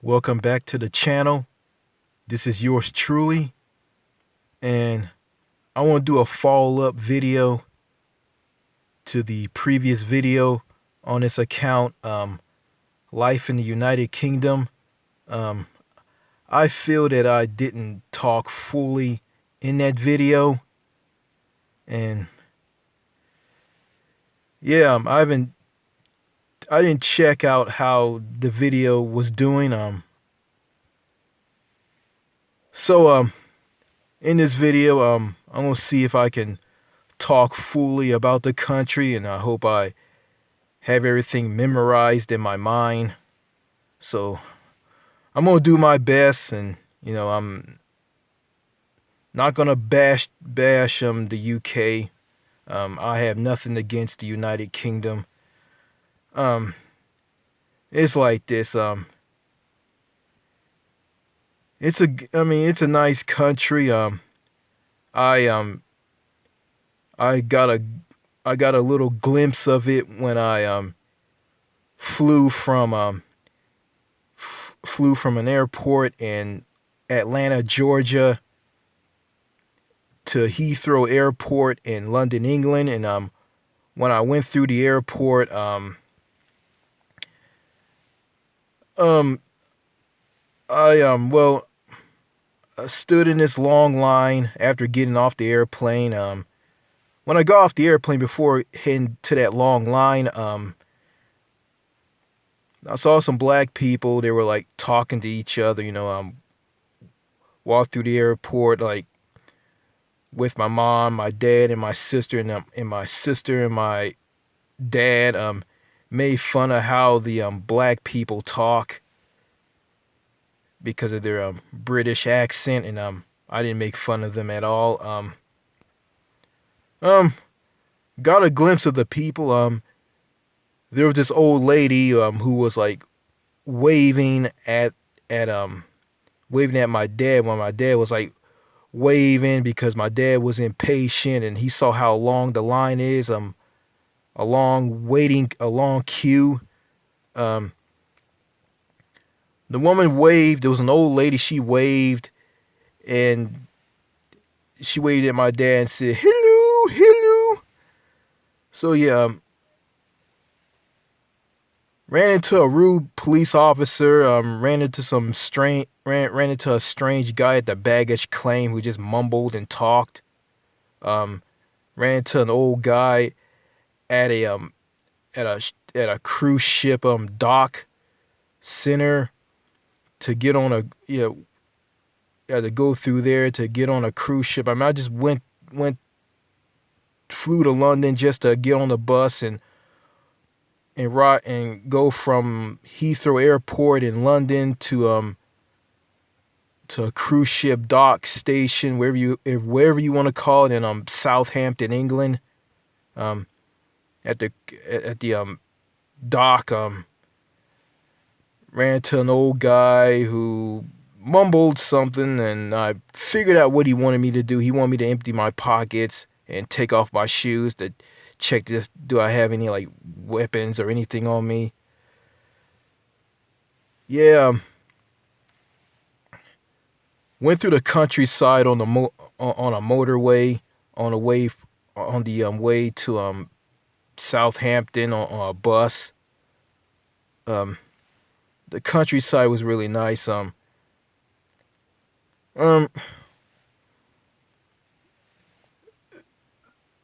Welcome back to the channel. This is yours truly, and I want to do a follow-up video to the previous video on this account, Life in the United Kingdom. Um, I feel that I didn't talk fully in that video, and yeah, I didn't check out how the video was doing. So in this video, I'm gonna see if I can talk fully about the country, and I hope I have everything memorized in my mind. So I'm gonna do my best, and I'm not gonna bash the UK. I have nothing against the United Kingdom. Um, it's like this. It's a nice country. I I got a I got a little glimpse of it when I flew from flew from an airport in Atlanta, Georgia, to Heathrow Airport in London, England. And when I went through the airport, um I stood in this long line after getting off the airplane. When I got off the airplane, before heading to that long line, I saw some black people. They were like talking to each other. Walked through the airport like with my mom, my dad, and my sister, and my sister and my dad made fun of how the black people talk because of their British accent, and I didn't make fun of them at all. Um got a glimpse of the people. There was this old lady who was like waving at waving at my dad when my dad was like waving because my dad was impatient and he saw how long the line is. A long queue. Um, the woman waved. There was an old lady. She waved, and she waved at my dad and said, "Hello, hello." So yeah, ran into a rude police officer. Ran into a strange guy at the baggage claim who just mumbled and talked. Um, ran into an old guy at a at a cruise ship dock center to get on a had to go through there to get on a cruise ship. I just went flew to London just to get on the bus and go from Heathrow Airport in London to a cruise ship dock station, wherever you want to call it, in Southampton, England. Um, at the dock, ran into an old guy who mumbled something, and I figured out what he wanted me to do. He wanted me to empty my pockets and take off my shoes to check this. Do I have any like weapons or anything on me? Yeah, went through the countryside on on a motorway on the way on the way to Southampton on a bus. Um, the countryside was really nice. Um,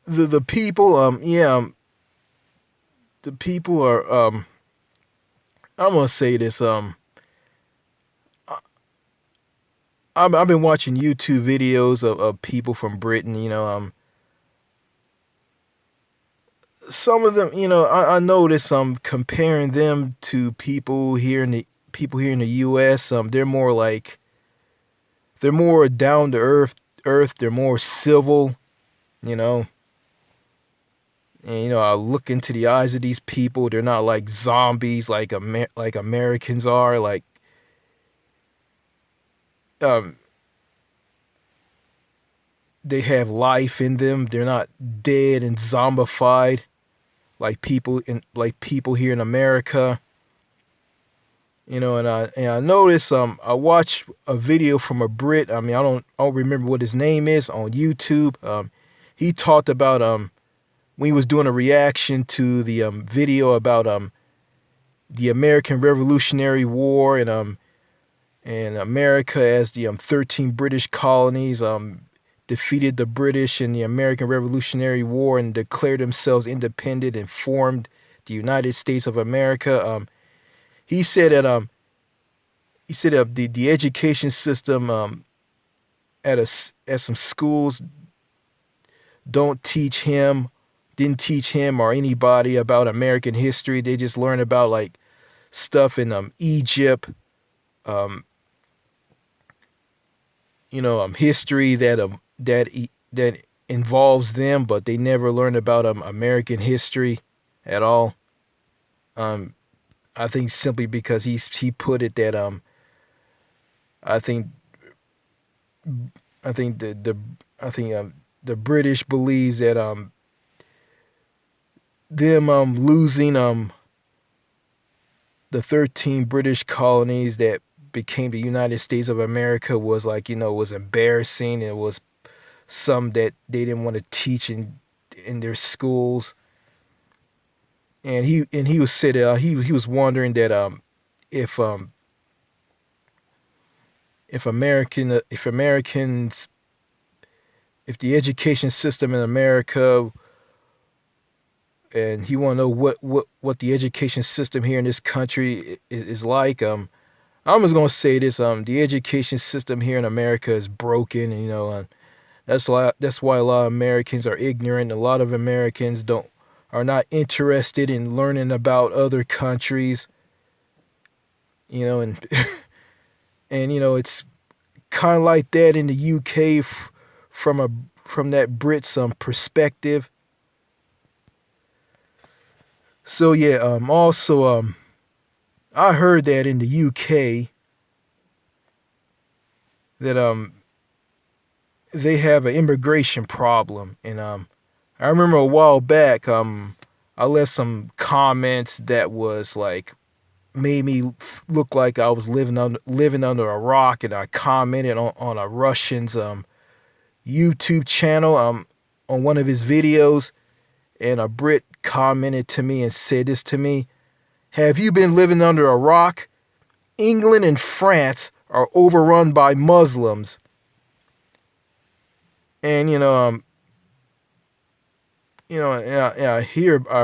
the people, the people are I'm gonna say this. I've been watching YouTube videos of people from Britain. Some of them, I notice comparing them to people here in the U.S. They're more down to earth. They're more civil. You know, and I look into the eyes of these people. They're not like zombies like Americans are. Like um, they have life in them. They're not dead and zombified like people here in America. And I noticed I watched a video from a Brit. I mean, I don't remember what his name is on YouTube. He talked about when he was doing a reaction to the video about the American Revolutionary War and America as the 13 British colonies defeated the British in the American Revolutionary War and declared themselves independent and formed the United States of America. He said that the education system at some schools didn't teach him or anybody about American history. They just learn about like stuff in Egypt, um, history that involves them, but they never learn about American history at all. Um, I think simply because he put it that I think I think the I think the British believes that them losing the 13 British colonies that became the United States of America was like was embarrassing. It was some that they didn't want to teach in their schools. And he was said he was wondering that if if Americans if the education system in America, and he want to know what the education system here in this country is like. I'm just gonna say this: the education system here in America is broken, and that's why a lot of Americans are ignorant. A lot of Americans don't are not interested in learning about other countries. And and it's kind of like that in the UK from that Brit's perspective. So yeah, also I heard that in the UK that they have an immigration problem, and I remember a while back I left some comments that was like made me look like I was living under a rock, and I commented on a Russian's YouTube channel on one of his videos, and a Brit commented to me and said this to me: "Have you been living under a rock? England and France are overrun by Muslims." And I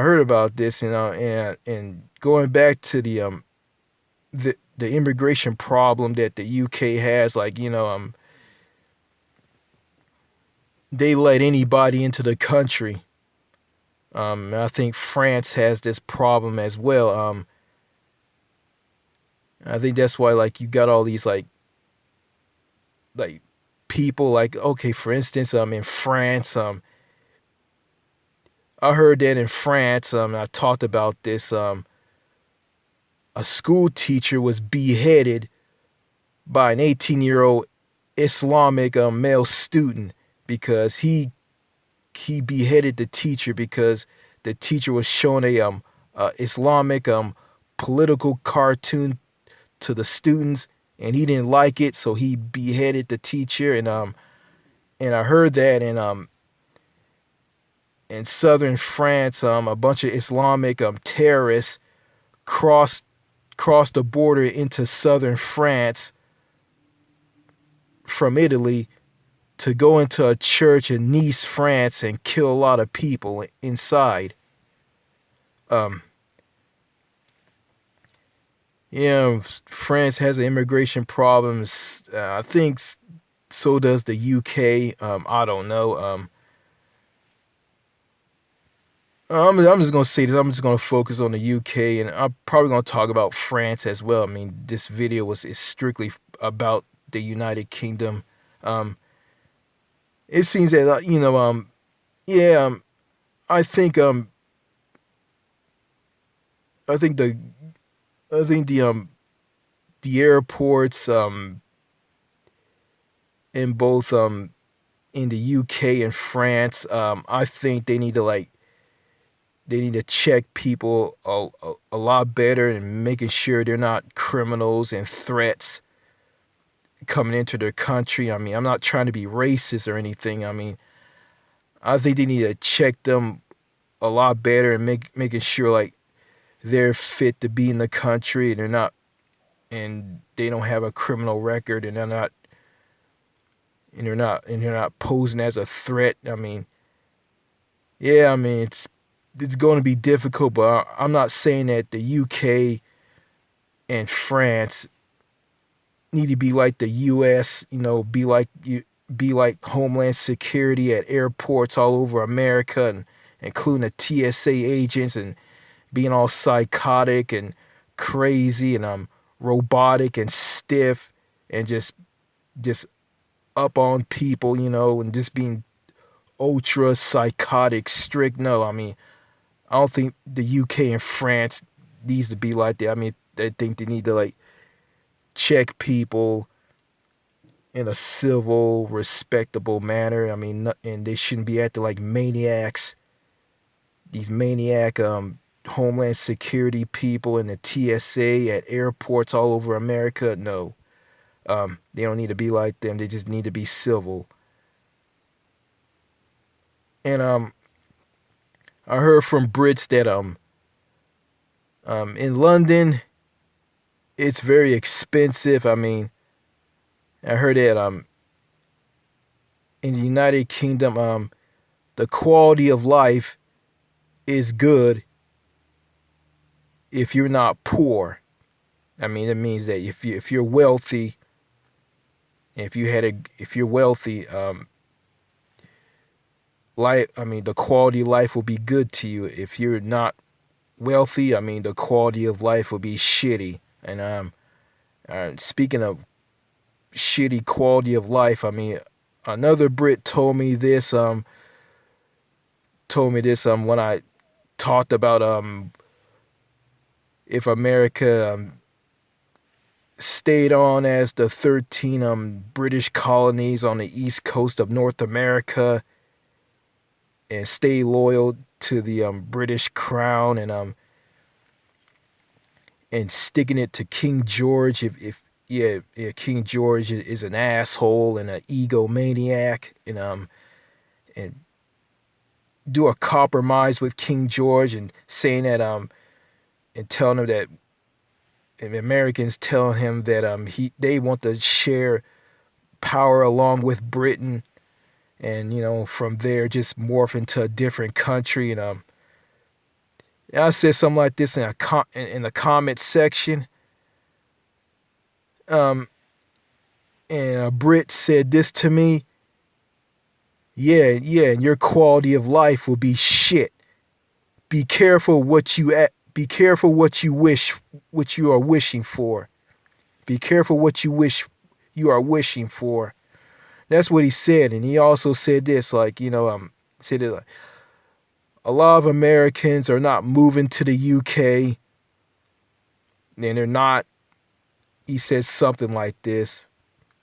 heard about this, and going back to the immigration problem that the UK has, like they let anybody into the country. I think France has this problem as well. I think that's why like you got all these like people, like, okay, for instance, in France, I heard that in France, I talked about this, a school teacher was beheaded by an 18-year-old Islamic male student because he beheaded the teacher because the teacher was showing a Islamic political cartoon to the students, and he didn't like it, so he beheaded the teacher. And I heard that in southern France, a bunch of Islamic terrorists crossed the border into southern France from Italy to go into a church in Nice, France, and kill a lot of people inside. Um, France has immigration problems. I think so does the UK. I don't know. I'm just gonna say this. I'm just gonna focus on the UK, and I'm probably gonna talk about France as well. I mean, this video is strictly about the United Kingdom. Um, it seems that yeah, I think I think the I think the airports in both in the UK and France, I think they need to like they need to check people a lot better and making sure they're not criminals and threats coming into their country. I mean, I'm not trying to be racist or anything. I mean, I think they need to check them a lot better and making sure like they're fit to be in the country and they're not and they don't have a criminal record and they're not posing as a threat. I mean, yeah, I mean it's going to be difficult, but I'm not saying that the UK and France need to be like the US, be like Homeland Security at airports all over America and including the TSA agents and being all psychotic and crazy and robotic and stiff and just up on people, and just being ultra psychotic strict. No, I mean, I don't think the UK and France needs to be like that. I mean, I think they need to like check people in a civil, respectable manner. I mean, and they shouldn't be acting like maniacs. These maniac Homeland Security people and the TSA at airports all over America. No, they don't need to be like them. They just need to be civil. And I heard from Brits that in London it's very expensive. I mean, I heard that in the United Kingdom the quality of life is good if you're not poor. I mean, it means that if you're wealthy, if you're wealthy, life. I mean, the quality of life will be good to you. If you're not wealthy, I mean, the quality of life will be shitty. And speaking of shitty quality of life, I mean, another Brit told me this. When I talked about if America stayed on as the 13 British colonies on the east coast of North America and stay loyal to the British crown and sticking it to King George if King George is an asshole and an egomaniac and do a compromise with King George and saying that and telling him that and Americans telling him that they want to share power along with Britain and from there just morph into a different country and I said something like this in the comment section and a Brit said this to me. Yeah, and your quality of life will be shit. Be careful what you what you are wishing for. Be careful what you are wishing for. That's what he said, and he also said this, said it like, a lot of Americans are not moving to the UK, and they're not. He said something like this,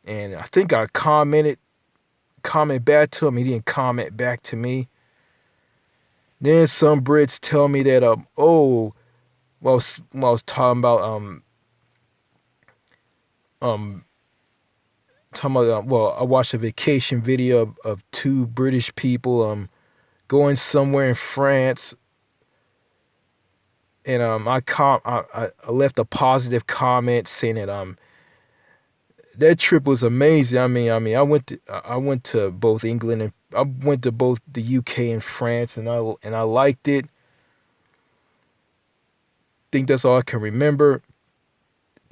and I think I comment back to him. He didn't comment back to me. Then some Brits tell me that when I was talking about I watched a vacation video of two British people going somewhere in France, and I left a positive comment saying that that trip was amazing. I mean I went to both England and I went to both the UK and France, and I liked it. Think that's all I can remember.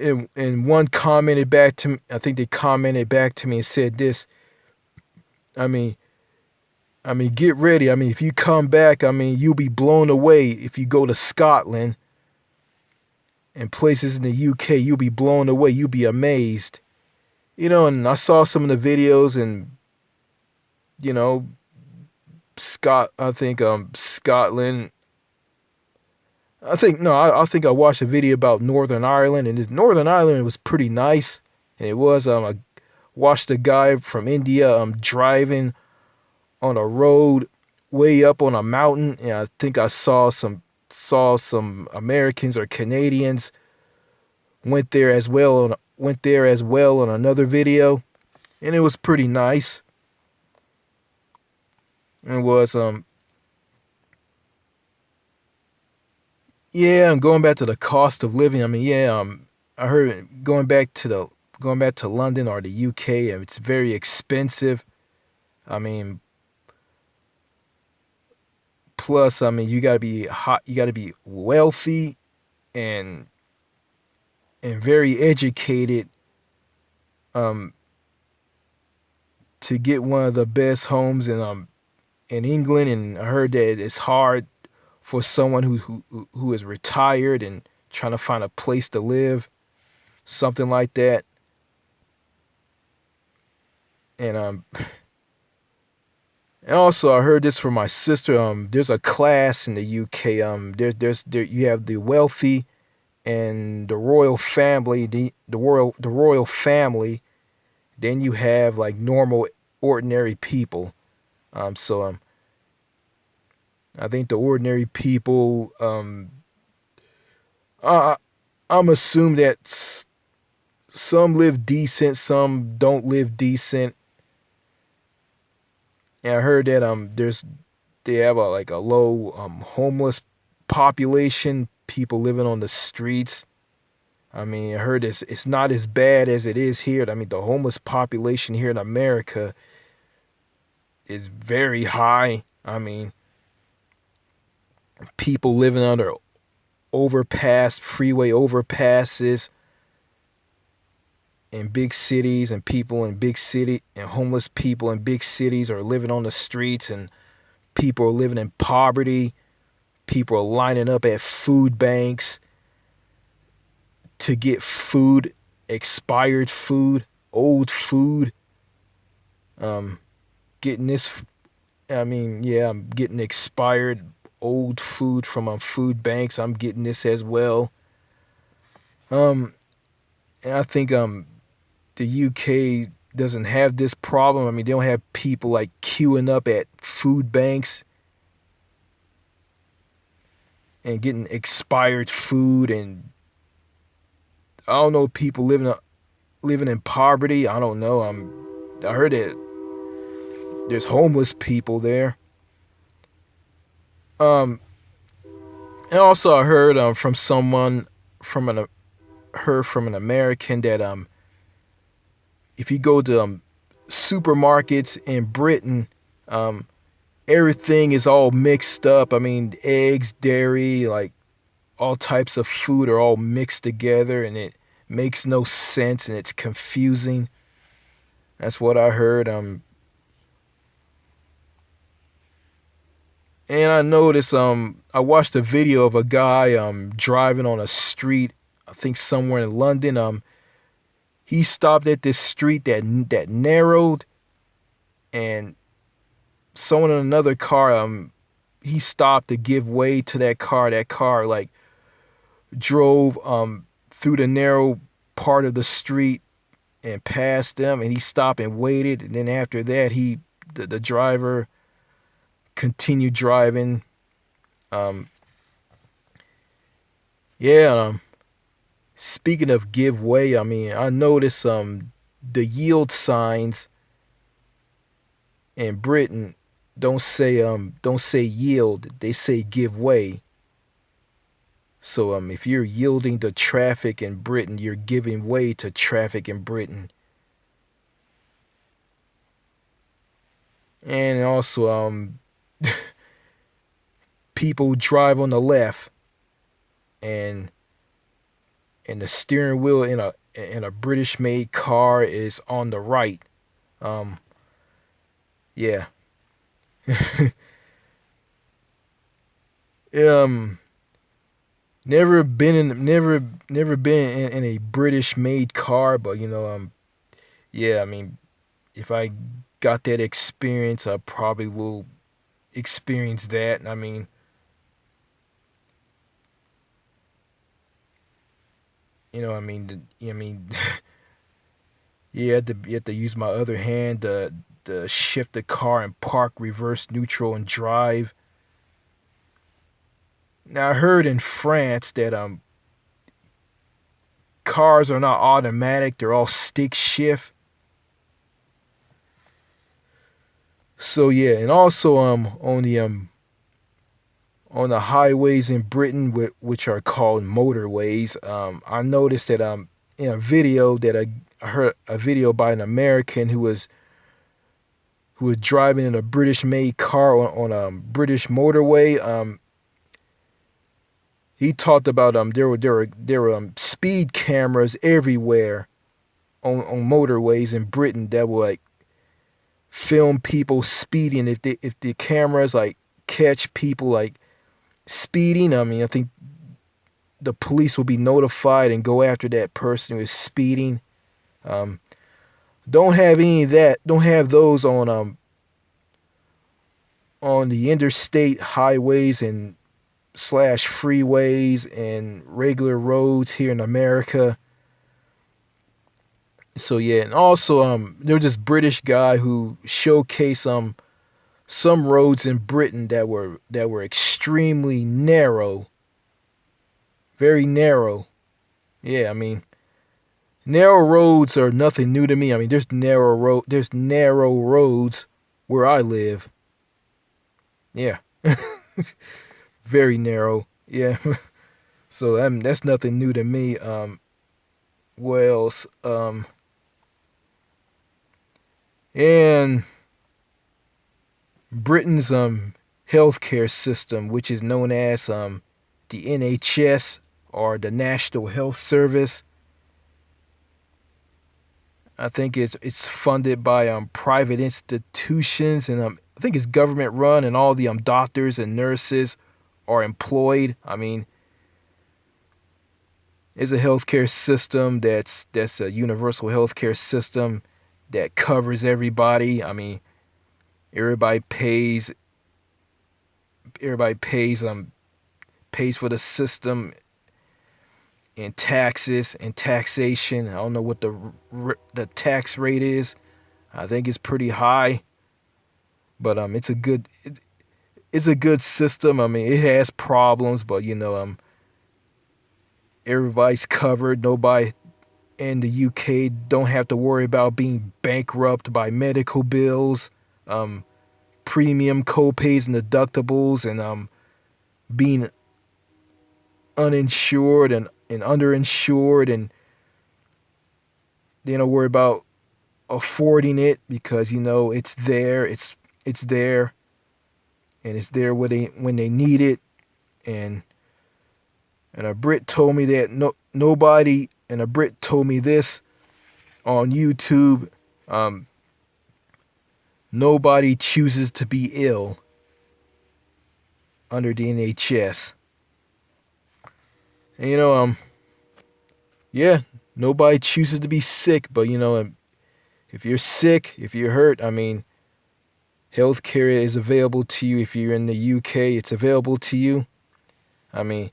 And one commented back to me. I think they commented back to me and said this. I mean, get ready. I mean, if you come back, I mean, you'll be blown away. If you go to Scotland and places in the UK, you'll be blown away. You'll be amazed. And I saw some of the videos, and Scotland. I think I watched a video about Northern Ireland, and Northern Ireland was pretty nice. And it was I watched a guy from India driving on a road way up on a mountain, and I think I saw some Americans or Canadians went there as well on another video, and it was pretty nice. It was yeah, I'm going back to the cost of living. I mean, yeah, I heard going back to London or the UK, and it's very expensive. I mean, plus, I mean, you got to be wealthy and very educated um to get one of the best homes in England. And I heard that it's hard for someone who is retired and trying to find a place to live, something like that. And and also I heard this from my sister. There's a class in the UK. There you have the wealthy and the royal family, the royal family. Then you have like normal, ordinary people. So I think the ordinary people. I I'm assume that some live decent, some don't live decent. And I heard that they have a low homeless population, people living on the streets. I mean, I heard it's not as bad as it is here. I mean, the homeless population here in America is very high. I mean, people living under freeway overpasses in big cities, and homeless people in big cities are living on the streets, and people are living in poverty. People are lining up at food banks to get food, expired food, old food. Um, getting this, I mean, yeah, I'm getting expired old food from food banks. I'm getting this as well. Um, and I think the UK doesn't have this problem. I mean, they don't have people like queuing up at food banks and getting expired food, and I don't know, people living in poverty. I don't know. I heard that there's homeless people there. Um, and also I heard from someone from an heard from an American that if you go to supermarkets in Britain, um everything is all mixed up. I mean, eggs, dairy, like all types of food are all mixed together, and it makes no sense, and it's confusing. That's what I heard. And I noticed I watched a video of a guy driving on a street, I think somewhere in London. He stopped at this street that narrowed, and someone in another car he stopped to give way to that car. That car like drove through the narrow part of the street and passed them, and he stopped and waited. And then after that, the driver continued driving. Um, yeah. Speaking of give way, I mean, I noticed the yield signs in Britain don't say yield, they say give way. So if you're yielding to traffic in Britain, you're giving way to traffic in Britain. And also people drive on the left, and the steering wheel in a British made car is on the right. Um yeah. um never been in a British made car, but yeah, I mean, if I got that experience, I probably will experience that. I mean, I mean, you have to use my other hand to shift the car and park, reverse, neutral, and drive. Now I heard in France that cars are not automatic; they're all stick shift. So yeah, and also on the highways in Britain, which are called motorways, I noticed that in a video that I heard a video by an American who was driving in a British-made car on a British motorway. He talked about there were speed cameras everywhere on motorways in Britain that would like film people speeding. If the cameras like catch people like speeding, I mean, I think the police will be notified and go after that person who is speeding. Um, don't have any of that. Don't have those on the interstate highways and slash freeways and regular roads here in America. So yeah, and also there was this British guy who showcased some roads in Britain that were extremely narrow, very narrow. Yeah, I mean, narrow roads are nothing new to me. I mean, there's narrow roads where I live. Yeah, very narrow. Yeah, so that's nothing new to me. What else? And Britain's healthcare system, which is known as the NHS or the National Health Service. I think it's funded by private institutions, and I think it's government run, and all the doctors and nurses are employed. I mean, it's a healthcare system that's a universal healthcare system that covers everybody. I mean, everybody pays everybody pays for the system in taxes and taxation. I don't know what the tax rate is. I think it's pretty high, but it's a good system. I mean, it has problems, but everybody's covered. Nobody in the UK don't have to worry about being bankrupt by medical bills, um, premium co-pays and deductibles, and being uninsured and underinsured, and they don't worry about affording it because it's there, and it's there when they need it. And and a Brit told me that nobody, and a Brit told me this on YouTube. um Nobody chooses to be ill under the NHS. And yeah, nobody chooses to be sick, but if you're sick, if you're hurt, I mean, healthcare is available to you. If you're in the UK, it's available to you. I mean,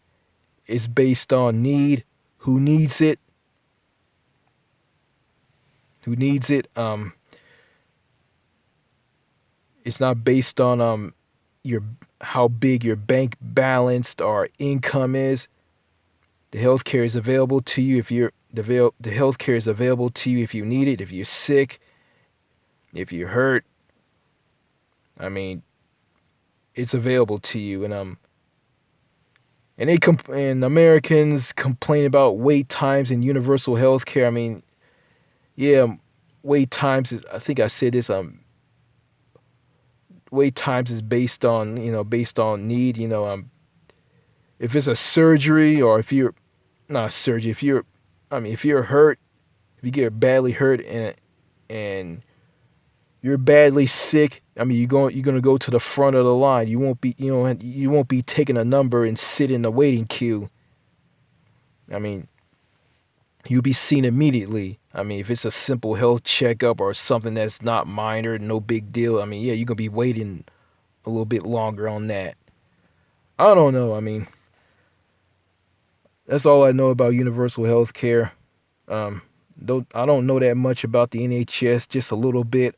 it's based on need. Who needs it? Who needs it? It's not based on your how big your bank balance or income is. The healthcare is available to you if you're the healthcare is available to you if you need it. If you're sick, if you're hurt, I mean, it's available to you. And Americans complain about wait times in universal healthcare. I mean, yeah, wait times is, I think I said this, wait times is based on need. If it's a surgery, or if you're not surgery, if you're hurt, if you get badly hurt, and you're badly sick, I mean, you're gonna go to the front of the line. You won't be taking a number and sit in the waiting queue. I mean, you'll be seen immediately. I mean, if it's a simple health checkup or something that's not minor, no big deal, I mean, yeah, you're gonna be waiting a little bit longer on that. I don't know. I mean, that's all I know about universal health care. I don't know that much about the NHS, just a little bit.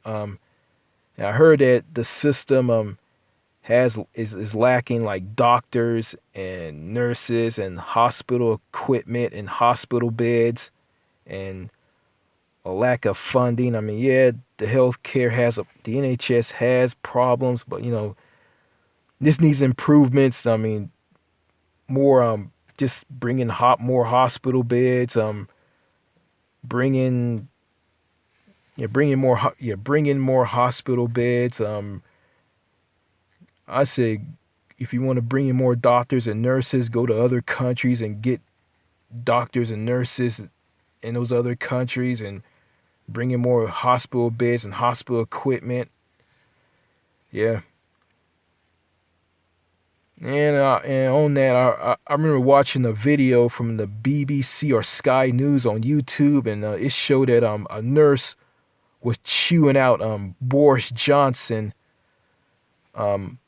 And I heard that the system is lacking like doctors and nurses and hospital equipment and hospital beds and a lack of funding. I mean, yeah, the healthcare the NHS has problems, but this needs improvements. I mean, more just bringing more hospital beds, bringing bringing more hospital beds. I say if you want to bring in more doctors and nurses, go to other countries and get doctors and nurses in those other countries and bring in more hospital beds and hospital equipment. Yeah. And on that, I remember watching a video from the BBC or Sky News on YouTube, and it showed that a nurse was chewing out Boris Johnson um,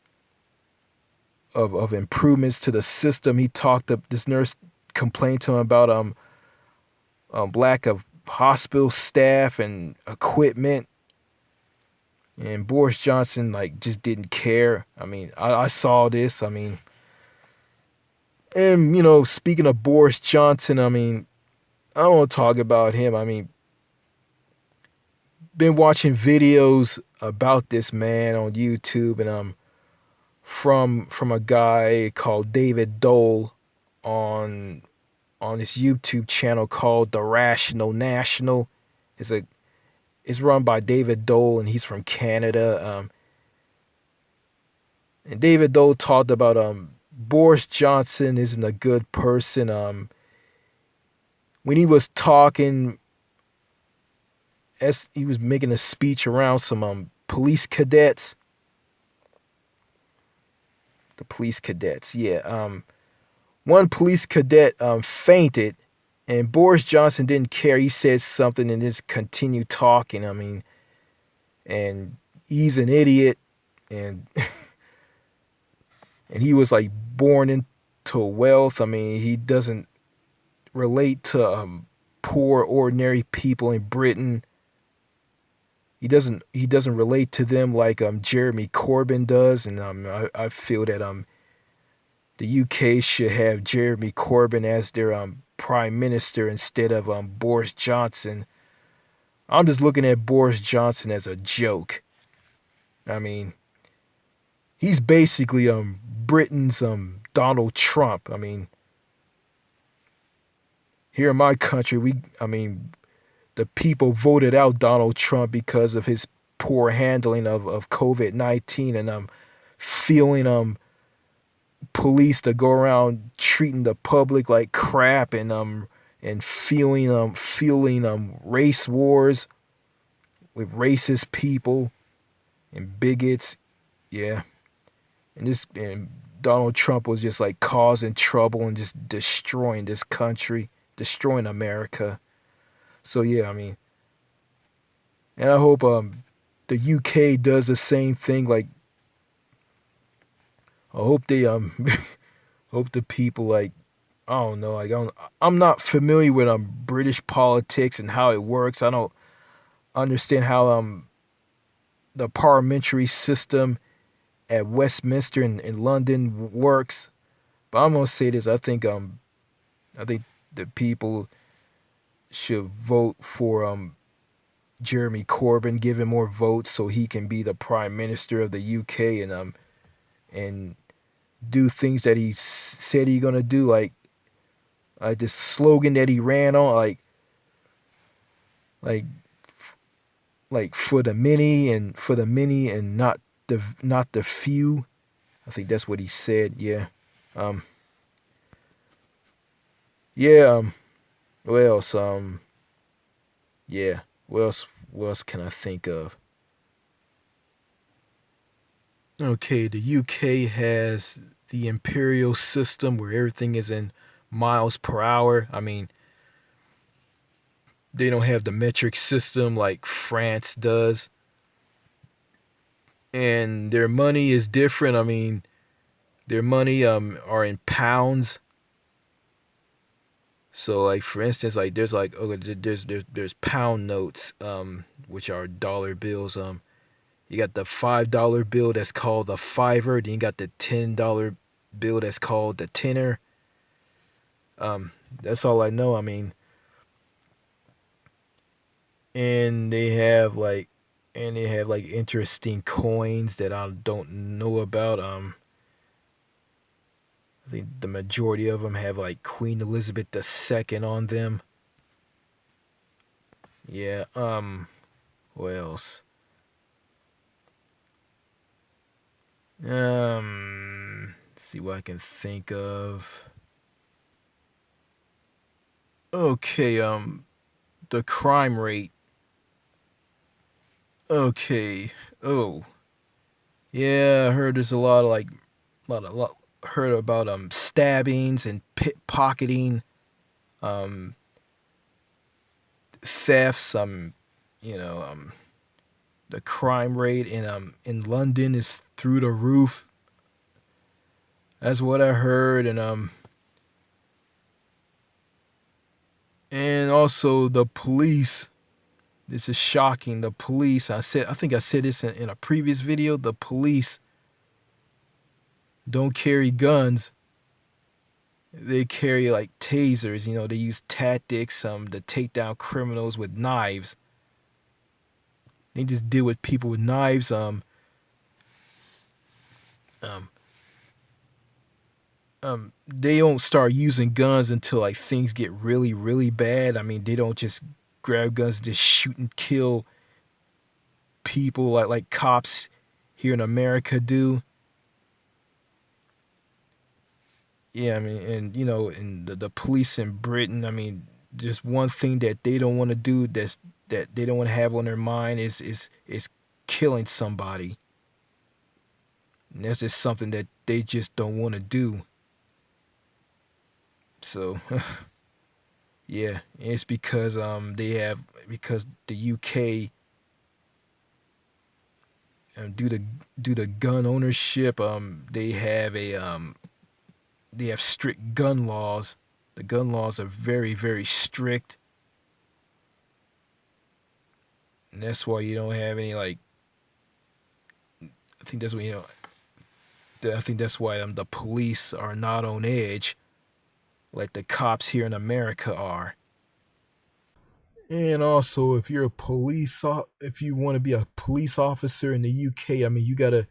of improvements to the system. He talked up this nurse complained to him about lack of hospital staff and equipment, and Boris Johnson like just didn't care. I mean, I saw this. I mean, and speaking of Boris Johnson, I mean, I don't want to talk about him. I mean, been watching videos about this man on YouTube, and from a guy called David Dole on this YouTube channel called The Rational National. It's a it's run by David Dole, and he's from Canada. And David Dole talked about Boris Johnson isn't a good person. When he was talking, as he was making a speech around some police cadets. The police cadets, yeah. One police cadet fainted, and Boris Johnson didn't care. He said something and just continued talking. I mean, and he's an idiot, and and he was like born into wealth. I mean, he doesn't relate to poor, ordinary people in Britain. He doesn't relate to them like Jeremy Corbyn does, and I feel that the UK should have Jeremy Corbyn as their prime minister instead of Boris Johnson. I'm just looking at Boris Johnson as a joke. I mean, he's basically Britain's Donald Trump. I mean, here in my country, the people voted out Donald Trump because of his poor handling of COVID-19, and feeling police to go around treating the public like crap, and feeling race wars with racist people and bigots. Yeah. And Donald Trump was just like causing trouble and just destroying this country, destroying America. So yeah, I mean, and I hope the UK does the same thing. Like, I hope they hope the people, like, I don't know, like, I'm not familiar with British politics and how it works. I don't understand how the parliamentary system at Westminster in London works. But I'm gonna say this: I think the people should vote for Jeremy Corbyn, give him more votes so he can be the prime minister of the UK, and do things that he said he's gonna do, like this slogan that he ran on, like like for the many and not the few. I think that's what he said. Yeah. Um. Yeah. What else? Yeah. What else? What else can I think of? Okay, the UK has the imperial system where everything is in miles per hour. I mean, they don't have the metric system like France does. And their money is different. I mean, their money are in pounds. So like for instance, like there's there's pound notes which are dollar bills You got the $5 bill that's called the fiver. Then you got the $10 bill that's called the tenner. That's all I know. I mean, and they have like interesting coins that I don't know about. I think the majority of them have like Queen Elizabeth II on them. Yeah. What else? Let's see what I can think of. Okay. The crime rate. Okay. Oh. Yeah, I heard there's a lot of like, lot heard about stabbings and pickpocketing, um, thefts. You know, the crime rate in London is through the roof. That's what I heard, and also the police. This is shocking. The police. I think I said this in a previous video. The police don't carry guns. They carry like tasers. You know, they use tactics to take down criminals with knives. They just deal with people with knives. Um, they don't start using guns until like things get really, really bad. I mean, they don't just grab guns and just shoot and kill people like cops here in America do. Yeah, I mean, and you know, and the police in Britain. I mean, just one thing that they don't want to do that they don't want to have on their mind is killing somebody. And that's just something that they just don't want to do. So yeah, it's because because the UK due to gun ownership they have strict gun laws. The gun laws are very, very strict, and that's why you don't have any like. I think that's what you know. I think that's why the police are not on edge like the cops here in America are. And also, if you want to be a police officer in the UK, I mean, you gotta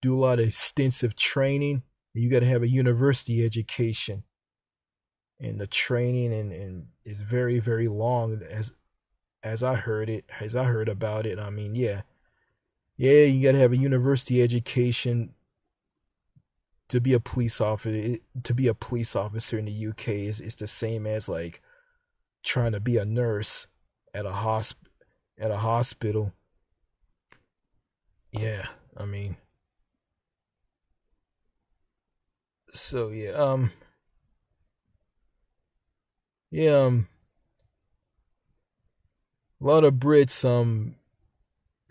do a lot of extensive training. You gotta have a university education, and the training and is very, very long as I heard about it. I mean, yeah, you gotta have a university education to be a police officer. To be a police officer in the UK is the same as like trying to be a nurse at a hospital. Yeah, I mean, so yeah, a lot of Brits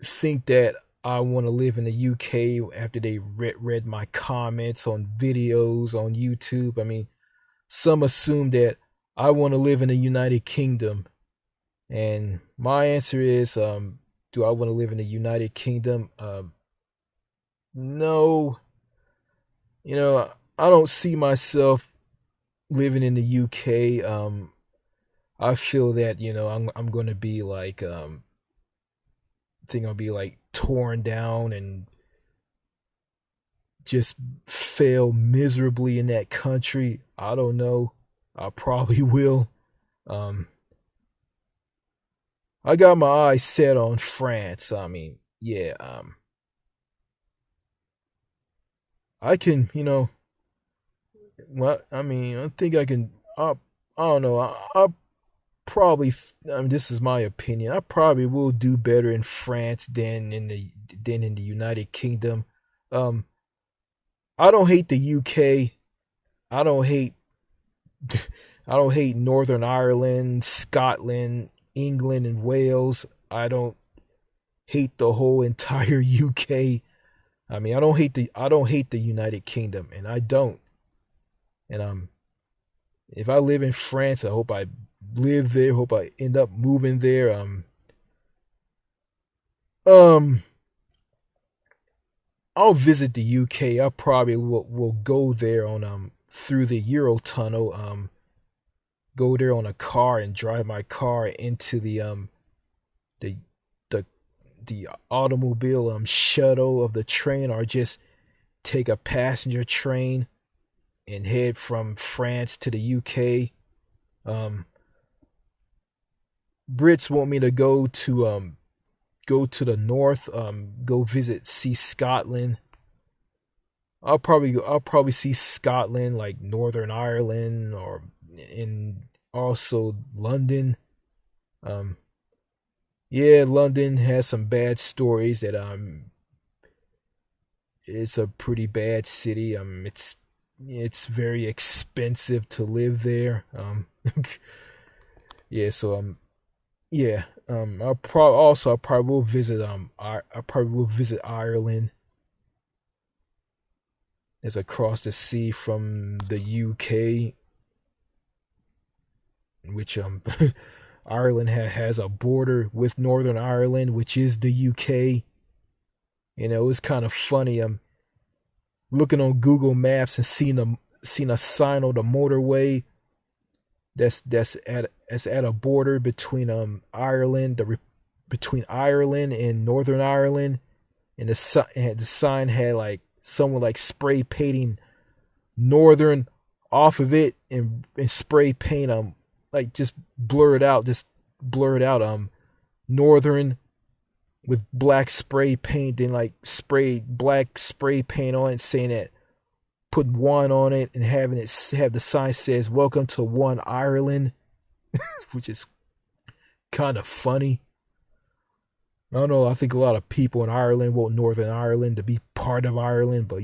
think that I want to live in the UK after they read my comments on videos on YouTube. I mean, some assume that I want to live in the United Kingdom, and my answer is, do I want to live in the United Kingdom? No. You know, I don't see myself living in the UK. I feel that I'm gonna be like I think I'll be like torn down and just fail miserably in that country. I don't know. I probably will. Um, I got my eyes set on France. I mean, yeah. I can, well, I mean, I think I can. I don't know. I probably. I mean, this is my opinion. I probably will do better in France than in the United Kingdom. Um, I don't hate the UK. I don't hate I don't hate Northern Ireland, Scotland, England, and Wales. I don't hate the whole entire UK. I mean, I don't hate the United Kingdom, and I don't. And if I live in France, I hope I live there. Hope I end up moving there. Um, I'll visit the UK. I probably will go there on through the Eurotunnel. Go there on a car and drive my car into the the the automobile shuttle of the train, or just take a passenger train and head from France to the UK. Um, Brits want me to go to the north, go see Scotland. I'll probably see Scotland, like Northern Ireland, or in also London. Um, yeah, London has some bad stories that it's a pretty bad city. It's very expensive to live there. Yeah, so yeah, I probably will visit I probably will visit Ireland. It's across the sea from the UK, which Ireland has a border with Northern Ireland, which is the UK. It's kind of funny. I'm looking on Google Maps and seeing a sign on the motorway that's at a border between between Ireland and Northern Ireland, and the sign had like someone like spray painting Northern off of it, and spray paint like just blur it out Northern with black spray paint, and like black spray paint on it, saying that put one on it, and have the sign says welcome to One Ireland, which is kind of funny. I don't know. I think a lot of people in Ireland want Northern Ireland to be part of Ireland, but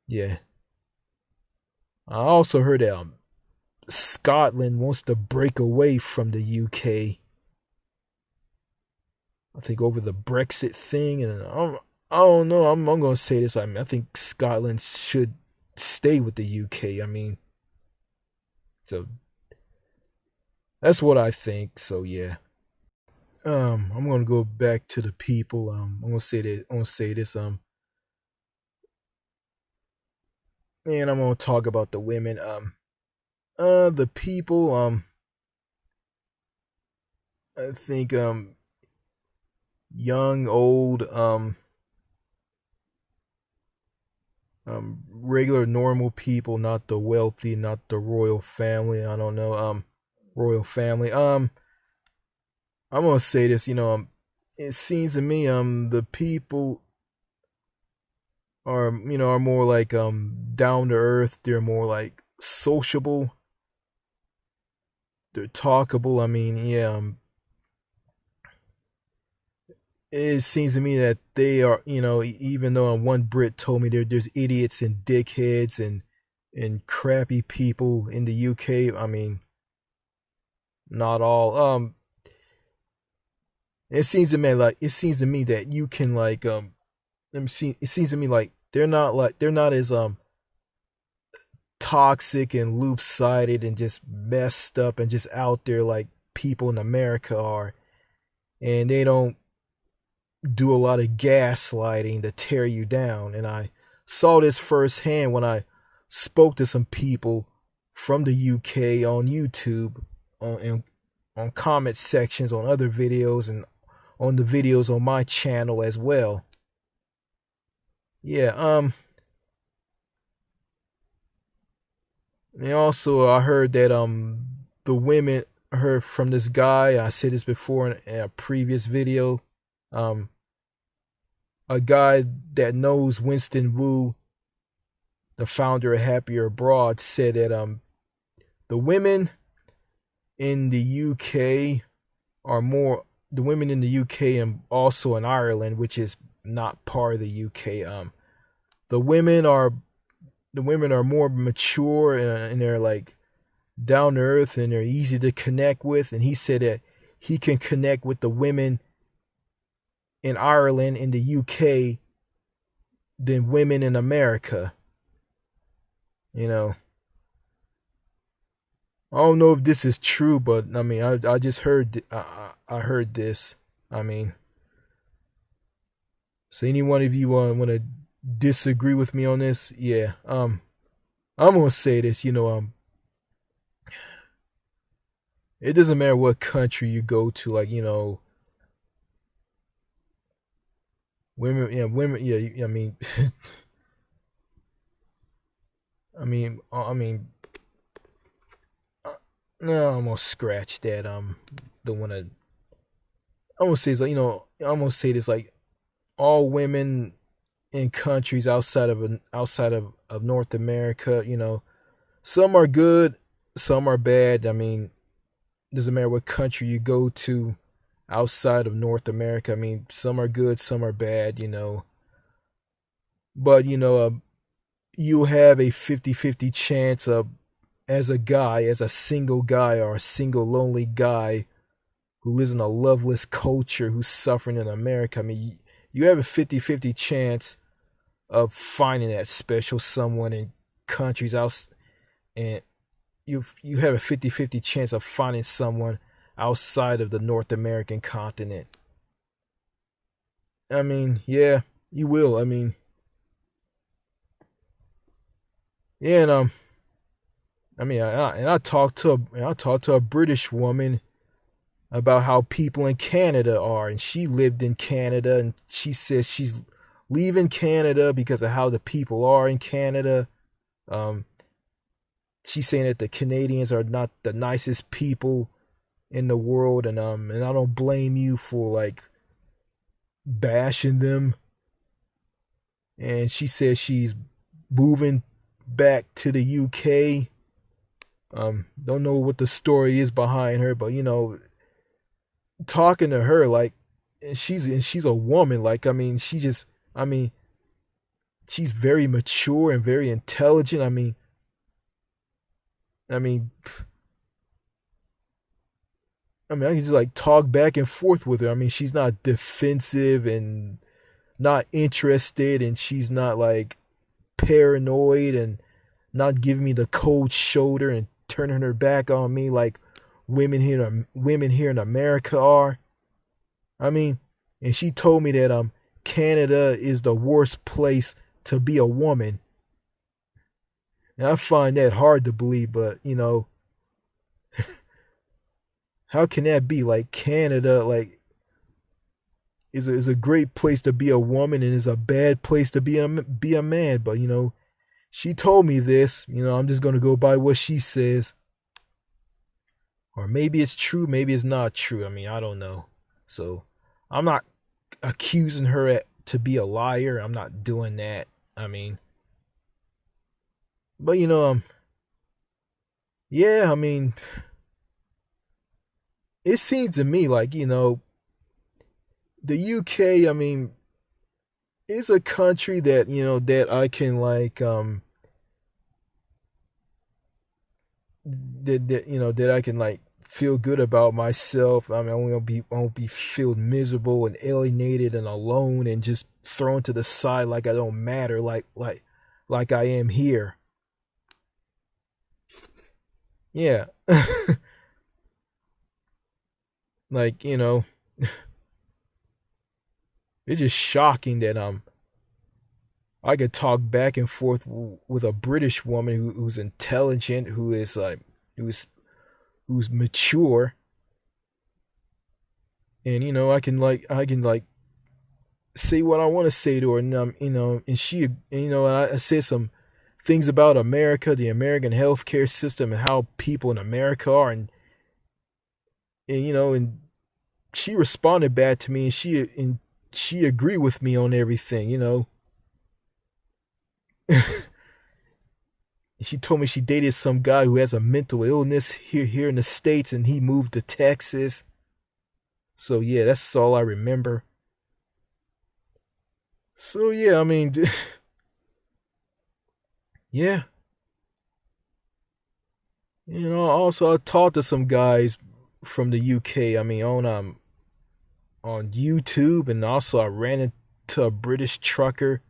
yeah. I also heard that Scotland wants to break away from the UK. I think over the Brexit thing, and I don't know. I'm gonna say this. I think Scotland should stay with the UK. So that's what I think. So yeah. I'm gonna go back to the people. I'm gonna say that. I'm gonna say this. And I'm gonna talk about the women. The people. I think young, old, regular, normal people, not the wealthy, not the royal family. I don't know. Royal family. I'm gonna say this. It seems to me, the people are more like down to earth. They're more like sociable. They're talkable. Yeah. It seems to me that they are, even though one Brit told me there's idiots and dickheads and crappy people in the UK. Not all. It seems to me that you can like let me see. It seems to me like they're not as toxic and loop sided and just messed up and just out there like people in America are, and they don't do a lot of gaslighting to tear you down. And I saw this firsthand when I spoke to some people from the UK on YouTube, on comment sections on other videos, and on the videos on my channel as well. Yeah, and also I heard that the women, I heard from this guy, I said this before in a previous video, um a guy that knows Winston Wu, the founder of Happier Abroad, said that the women in the UK are more the women in the UK and also in Ireland, which is not part of the UK. The women are more mature, and they're like down to earth, and they're easy to connect with. And he said that he can connect with the women in Ireland, in the UK, than women in America. I don't know if this is true, but I just heard I heard this. I mean, So any one of you want to disagree with me on this? Yeah. I'm gonna say this. It doesn't matter what country you go to. Like, women. Yeah, women. Yeah. I mean, I mean. No, I'm gonna scratch that. Don't wanna. I'm gonna say it's like I'm gonna say this like all women in countries outside of North America. Some are good, some are bad. I mean, doesn't matter what country you go to outside of North America. I mean, some are good, some are bad. But you have a 50-50 chance of as a guy, as a single guy or a single lonely guy who lives in a loveless culture who's suffering in America. I mean, you have a 50-50 chance of finding that special someone in countries out, and you have a 50-50 chance of finding someone outside of the North American continent. I mean, yeah, you will. I mean, yeah, I talked to a British woman about how people in Canada are, and she lived in Canada, and she says she's leaving Canada because of how the people are in Canada. Um, she's saying that the Canadians are not the nicest people in the world, and I don't blame you for like bashing them. And she says she's moving back to the UK. Don't know what the story is behind her, but talking to her like, and she's a woman. Like, I mean, she's very mature and very intelligent. I mean, I can just like talk back and forth with her. I mean, she's not defensive and not interested, and she's not like paranoid and not giving me the cold shoulder and turning her back on me like women here in America are. I mean, and she told me that Canada is the worst place to be a woman. And I find that hard to believe, but how can that be? Like Canada, like is a great place to be a woman and is a bad place to be a man. But she told me this. I'm just gonna go by what she says, or maybe it's true, maybe it's not true. I mean, I don't know. So I'm not accusing her to be a liar. I'm not doing that. I mean, but yeah. I mean, it seems to me like the UK. I mean, is a country that that I can like that I can like feel good about myself. I mean, I won't be feel miserable and alienated and alone and just thrown to the side like I don't matter, like I am here. Yeah. Like, it's just shocking that I could talk back and forth with a British woman who's intelligent, who is like who's who's mature, and I can like say what I want to say to her, and and she, I said some things about America, the American healthcare system, and how people in America are, and she responded back to me, and she agreed with me on everything. She told me she dated some guy who has a mental illness here in the States, and he moved to Texas. So yeah, that's all I remember. So yeah, I mean, yeah, Also I talked to some guys from the UK. I mean, on YouTube, and also I ran into a British trucker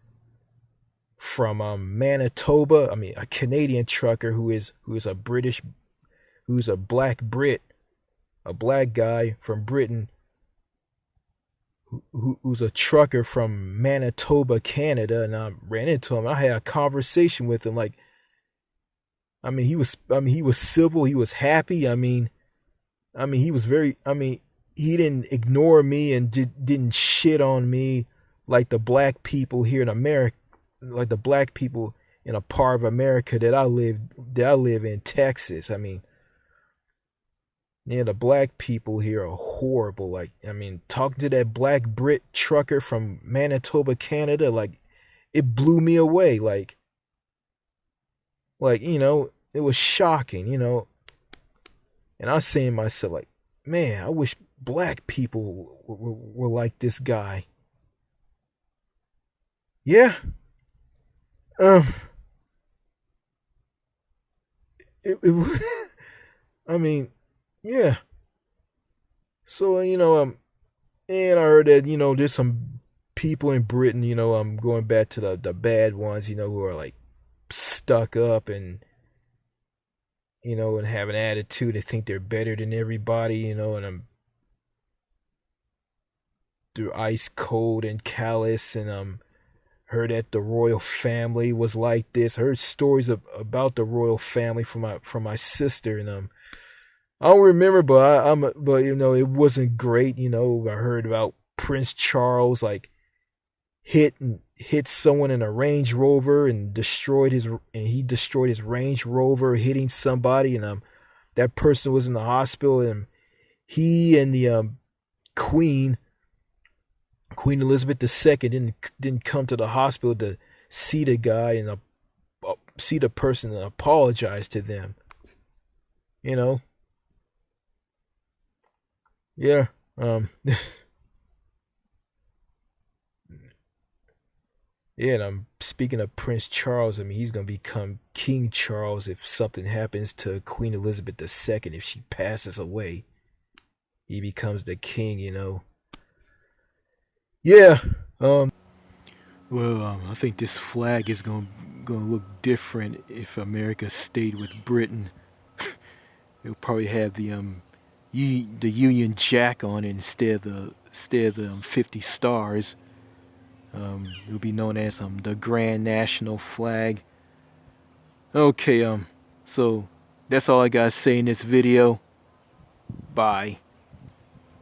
from Manitoba. I mean, a Canadian trucker who is a British, who's a black Brit, a black guy from Britain, who's a trucker from Manitoba, Canada, and I ran into him. I had a conversation with him. Like, he was civil. He was happy. He was very. He didn't ignore me and didn't shit on me like the black people here in America, like the black people in a part of America that I live in, Texas. Yeah, the black people here are horrible. Like, talking to that black Brit trucker from Manitoba, Canada, like, it blew me away. It was shocking, And I was saying to myself, like, man, I wish black people were like this guy. Yeah. Um. It I mean, yeah. So and I heard that there's some people in Britain, going back to the bad ones, who are like stuck up and have an attitude. They think they're better than everybody, and they're ice cold and callous, and heard that the royal family was like this. I heard stories about the royal family from my sister, and I don't remember, but but it wasn't great. I heard about Prince Charles like hit someone in a Range Rover and he destroyed his Range Rover, hitting somebody, and that person was in the hospital, and he and the Queen Queen Elizabeth II didn't come to the hospital to see the guy and see the person and apologize to them. You know, yeah. Yeah, and I'm speaking of Prince Charles. He's gonna become King Charles if something happens to Queen Elizabeth II. If she passes away, he becomes the king. Yeah. Well, I think this flag is gonna look different if America stayed with Britain. It'll probably have the Union Jack on it instead of the 50 stars. It'll be known as the Grand National Flag. Okay, so that's all I gotta say in this video. Bye.